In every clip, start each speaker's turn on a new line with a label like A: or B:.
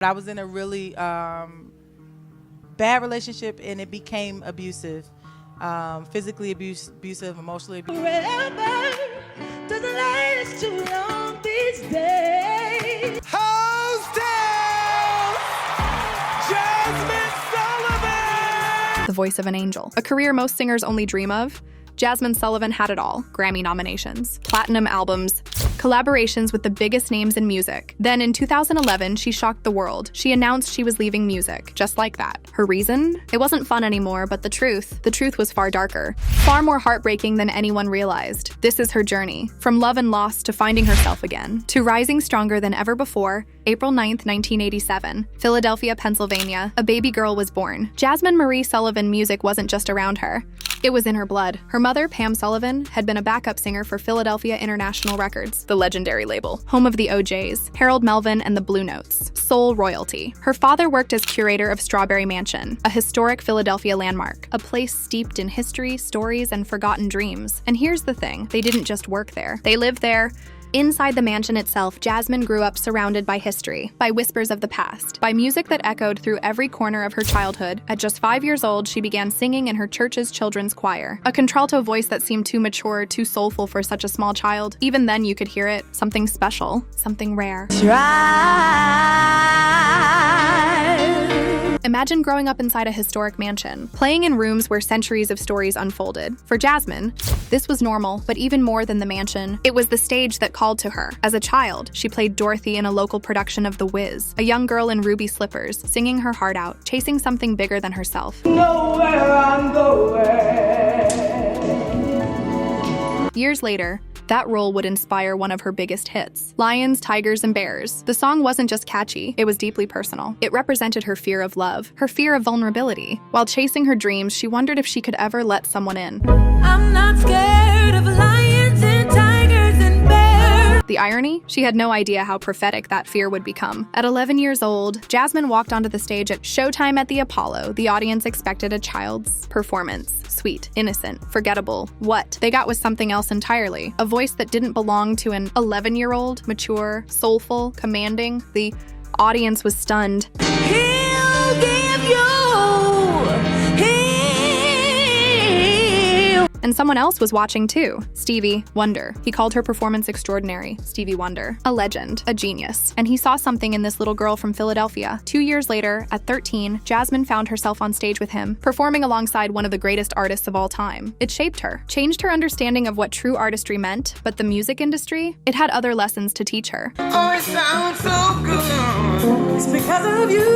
A: I was in a really bad relationship, and it became abusive, physically abusive, emotionally abusive.
B: Forever doesn't last too long these days.
C: How's down, Jazmine Sullivan!
D: The voice of an angel. A career most singers only dream of, Jasmine Sullivan had it all. Grammy nominations, platinum albums, collaborations with the biggest names in music. Then in 2011, she shocked the world. She announced she was leaving music, just like that. Her reason? It wasn't fun anymore, but the truth was far darker, far more heartbreaking than anyone realized. This is her journey, from love and loss to finding herself again, to rising stronger than ever before. April 9th, 1987, Philadelphia, Pennsylvania, a baby girl was born. Jasmine Marie Sullivan music wasn't just around her. It was in her blood. Her mother, Pam Sullivan, had been a backup singer for Philadelphia International Records, the legendary label, home of the OJs, Harold Melvin and the Blue Notes, soul royalty. Her father worked as curator of Strawberry Mansion, a historic Philadelphia landmark, a place steeped in history, stories, and forgotten dreams. And here's the thing, they didn't just work there. They lived there. Inside the mansion itself, Jasmine grew up surrounded by history, by whispers of the past, by music that echoed through every corner of her childhood. At just 5 years old, she began singing in her church's children's choir, a contralto voice that seemed too mature, too soulful for such a small child. Even then, you could hear it, something special, something rare. Imagine growing up inside a historic mansion, playing in rooms where centuries of stories unfolded. For Jasmine, this was normal, but even more than the mansion, it was the stage that called to her. As a child, she played Dorothy in a local production of The Wiz, a young girl in ruby slippers, singing her heart out, chasing something bigger than herself.
B: Nowhere I'm going.
D: Years later, that role would inspire one of her biggest hits, Lions, Tigers, and Bears. The song wasn't just catchy, it was deeply personal. It represented her fear of love, her fear of vulnerability. While chasing her dreams, she wondered if she could ever let someone in.
B: I'm not scared of lions and tigers and bears.
D: The irony? She had no idea how prophetic that fear would become. At 11 years old, Jasmine walked onto the stage at Showtime at the Apollo. The audience expected a child's performance. Sweet, innocent, forgettable. What they got was something else entirely. A voice that didn't belong to an 11-year-old, mature, soulful, commanding. The audience was stunned.
B: He'll give you.
D: And someone else was watching too, Stevie Wonder. He called her performance extraordinary. Stevie Wonder, a legend, a genius. And he saw something in this little girl from Philadelphia. 2 years later, at 13, Jasmine found herself on stage with him, performing alongside one of the greatest artists of all time. It shaped her, changed her understanding of what true artistry meant, but the music industry, it had other lessons to teach her.
C: Oh, it sounds so good.
B: It's because of you.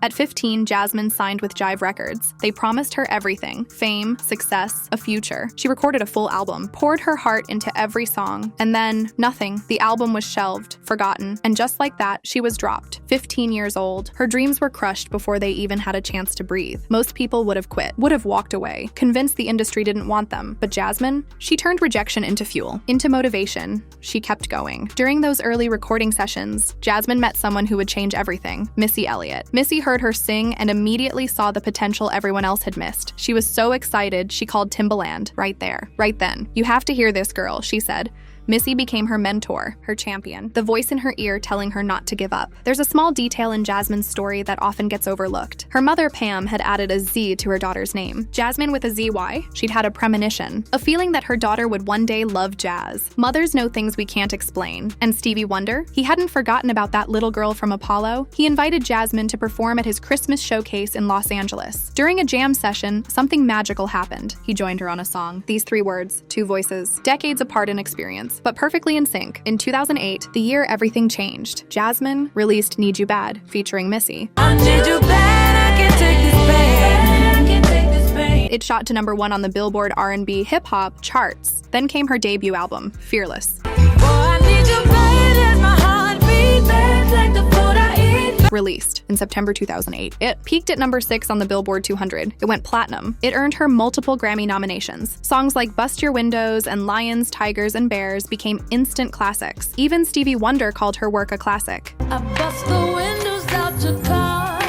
D: At 15, Jasmine signed with Jive Records. They promised her everything: fame, success, a future. She recorded a full album, poured her heart into every song, and then nothing. The album was shelved, forgotten, and just like that, she was dropped. 15 years old, her dreams were crushed before they even had a chance to breathe. Most people would have quit, would have walked away, convinced the industry didn't want them. But Jasmine, she turned rejection into fuel, into motivation. She kept going. During those early recording sessions, Jasmine met someone who would change everything: Missy Elliot. Missy heard her sing and immediately saw the potential everyone else had missed. She was so excited, she called Timbaland right there, right then. "You have to hear this girl," she said. Missy became her mentor, her champion, the voice in her ear telling her not to give up. There's a small detail in Jasmine's story that often gets overlooked. Her mother, Pam, had added a Z to her daughter's name. Jasmine with a ZY. She'd had a premonition, a feeling that her daughter would one day love jazz. Mothers know things we can't explain. And Stevie Wonder? He hadn't forgotten about that little girl from Apollo. He invited Jasmine to perform at his Christmas showcase in Los Angeles. During a jam session, something magical happened. He joined her on a song. These 3 words, 2 voices, decades apart in experience, but perfectly in sync. In 2008, the year everything changed, Jasmine released Need You Bad, featuring Missy.
B: I need you bad, I can't take this pain.
D: It shot to #1 on the Billboard R&B hip-hop charts. Then came her debut album, Fearless.
B: Boy, I need you bad as my heart beats fast like the food I eat.
D: Released in September 2008. It peaked at #6 on the Billboard 200. It went platinum. It earned her multiple Grammy nominations. Songs like Bust Your Windows and Lions, Tigers, and Bears became instant classics. Even Stevie Wonder called her work a classic.
B: I bust the windows out your car.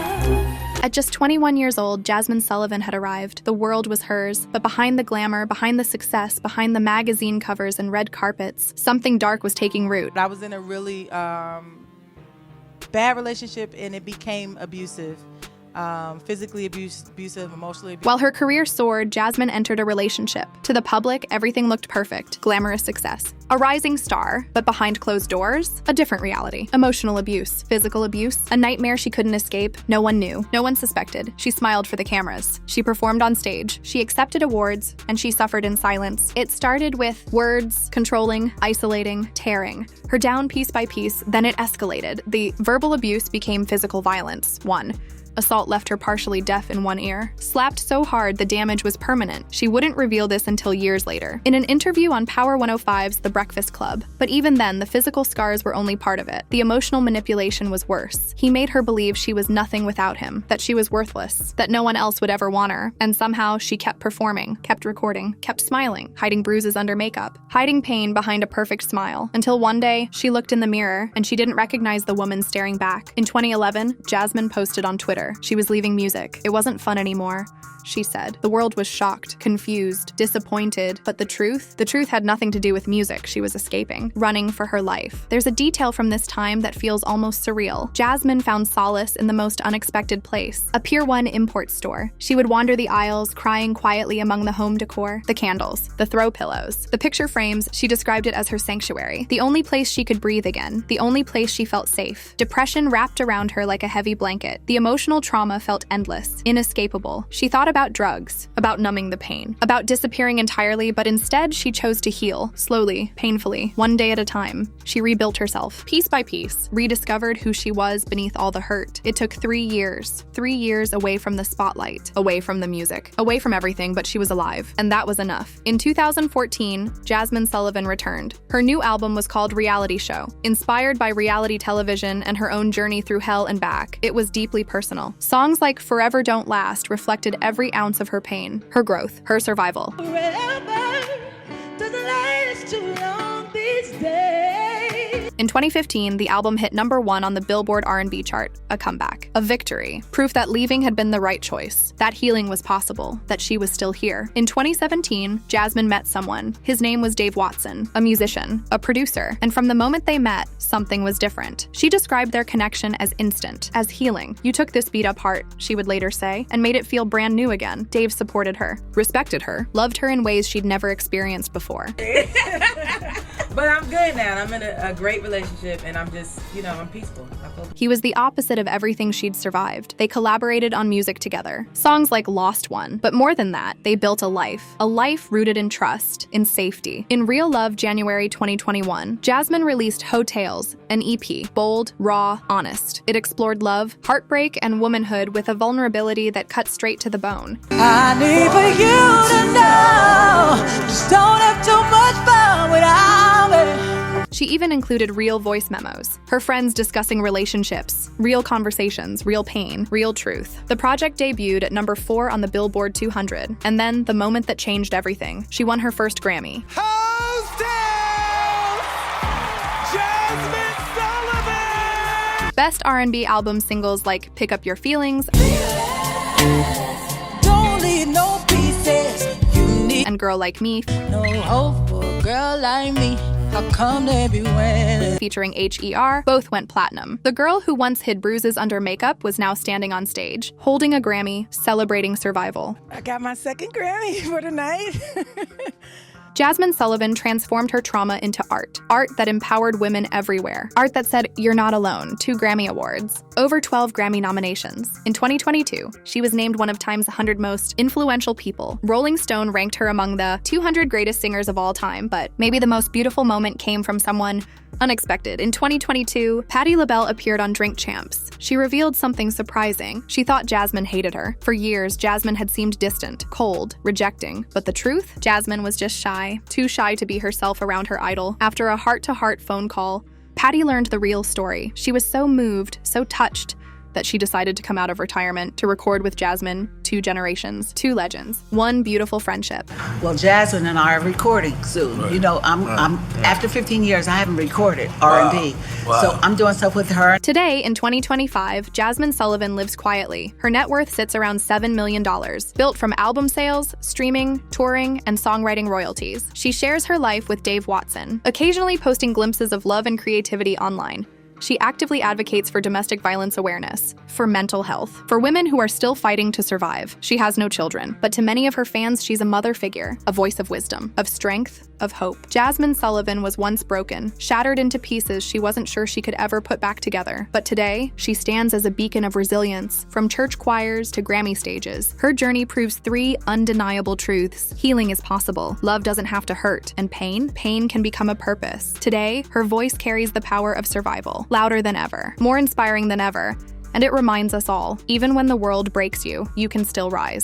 D: At just 21 years old, Jasmine Sullivan had arrived. The world was hers, but behind the glamour, behind the success, behind the magazine covers and red carpets, something dark was taking root.
A: I was in a really bad relationship and it became abusive. Physically abusive, emotionally abusive.
D: While her career soared, Jasmine entered a relationship. To the public, everything looked perfect, glamorous success. A rising star, but behind closed doors, a different reality. Emotional abuse, physical abuse, a nightmare she couldn't escape. No one knew, no one suspected. She smiled for the cameras. She performed on stage. She accepted awards, and she suffered in silence. It started with words, controlling, isolating, tearing her down piece by piece, then it escalated. The verbal abuse became physical violence. 1. Assault left her partially deaf in one ear. Slapped so hard the damage was permanent. She wouldn't reveal this until years later, in an interview on Power 105's The Breakfast Club. But even then, the physical scars were only part of it. The emotional manipulation was worse. He made her believe she was nothing without him, that she was worthless, that no one else would ever want her. And somehow she kept performing, kept recording, kept smiling, hiding bruises under makeup, hiding pain behind a perfect smile, until one day she looked in the mirror and she didn't recognize the woman staring back. In 2011, Jasmine posted on Twitter she was leaving music. It wasn't fun anymore, she said. The world was shocked, confused, disappointed, but the truth had nothing to do with music. She was escaping, running for her life. There's a detail from this time that feels almost surreal. Jasmine found solace in the most unexpected place, a Pier 1 import store. She would wander the aisles, crying quietly among the home decor, the candles, the throw pillows, the picture frames. She described it as her sanctuary, the only place she could breathe again, the only place she felt safe. Depression wrapped around her like a heavy blanket. The emotional trauma felt endless, inescapable. She thought about drugs, about numbing the pain, about disappearing entirely, but instead she chose to heal, slowly, painfully, one day at a time. She rebuilt herself, piece by piece, rediscovered who she was beneath all the hurt. It took 3 years away from the spotlight, away from the music, away from everything, but she was alive, and that was enough. In 2014, Jasmine Sullivan returned. Her new album was called Reality Show, inspired by reality television and her own journey through hell and back. It was deeply personal. Songs like Forever Don't Last reflected every ounce of her pain, her growth, her survival. In 2015, the album hit #1 on the Billboard R&B chart, a comeback, a victory, proof that leaving had been the right choice, that healing was possible, that she was still here. In 2017, Jasmine met someone. His name was Dave Watson, a musician, a producer, and from the moment they met, something was different. She described their connection as instant, as healing. "You took this beat-up heart," she would later say, "and made it feel brand new again." Dave supported her, respected her, loved her in ways she'd never experienced before.
E: But I'm good now. I'm in a great relationship, and I'm just, I'm peaceful.
D: He was the opposite of everything she'd survived. They collaborated on music together. Songs like Lost One. But more than that, they built a life rooted in trust, in safety. In Real Love, January 2021, Jasmine released Hotels, an EP, bold, raw, honest. It explored love, heartbreak, and womanhood with a vulnerability that cut straight to the bone.
B: I need for you to know, just don't have too much fun without me.
D: She even included real voice memos, her friends discussing relationships, real conversations, real pain, real truth. The project debuted at #4 on the Billboard 200, and then the moment that changed everything. She won her first Grammy.
C: Jasmine Sullivan!
D: Best R&B album singles like Pick Up Your Feelings
B: Don't leave no pieces. You need
D: and Girl Like Me,
B: no hope for a girl like me. How come they be winning?
D: featuring H.E.R., both went platinum. The girl who once hid bruises under makeup was now standing on stage, holding a Grammy, celebrating survival.
A: I got my second Grammy for the night.
D: Jasmine Sullivan transformed her trauma into art that empowered women everywhere. Art that said, "You're not alone," 2 Grammy Awards, over 12 Grammy nominations. In 2022, she was named one of Time's 100 most influential people. Rolling Stone ranked her among the 200 greatest singers of all time, but maybe the most beautiful moment came from someone unexpected. In 2022, Patti LaBelle appeared on Drink Champs. She revealed something surprising. She thought Jasmine hated her. For years, Jasmine had seemed distant, cold, rejecting. But the truth? Jasmine was just shy, too shy to be herself around her idol. After a heart-to-heart phone call, Patti learned the real story. She was so moved, so touched, that she decided to come out of retirement to record with Jasmine, 2 generations, 2 legends, 1 beautiful friendship.
F: Well, Jasmine and I are recording soon.
G: Right.
F: You know, I'm after 15 years, I haven't recorded R&B.
G: Wow.
F: So I'm doing stuff with her.
D: Today, in 2025, Jasmine Sullivan lives quietly. Her net worth sits around $7 million, built from album sales, streaming, touring, and songwriting royalties. She shares her life with Dave Watson, occasionally posting glimpses of love and creativity online. She actively advocates for domestic violence awareness, for mental health, for women who are still fighting to survive. She has no children, but to many of her fans, she's a mother figure, a voice of wisdom, of strength, of hope. Jasmine Sullivan was once broken, shattered into pieces she wasn't sure she could ever put back together. But today, she stands as a beacon of resilience, from church choirs to Grammy stages. Her journey proves 3 undeniable truths. Healing is possible, love doesn't have to hurt, and pain can become a purpose. Today, her voice carries the power of survival, louder than ever, more inspiring than ever, and it reminds us all, even when the world breaks you, you can still rise.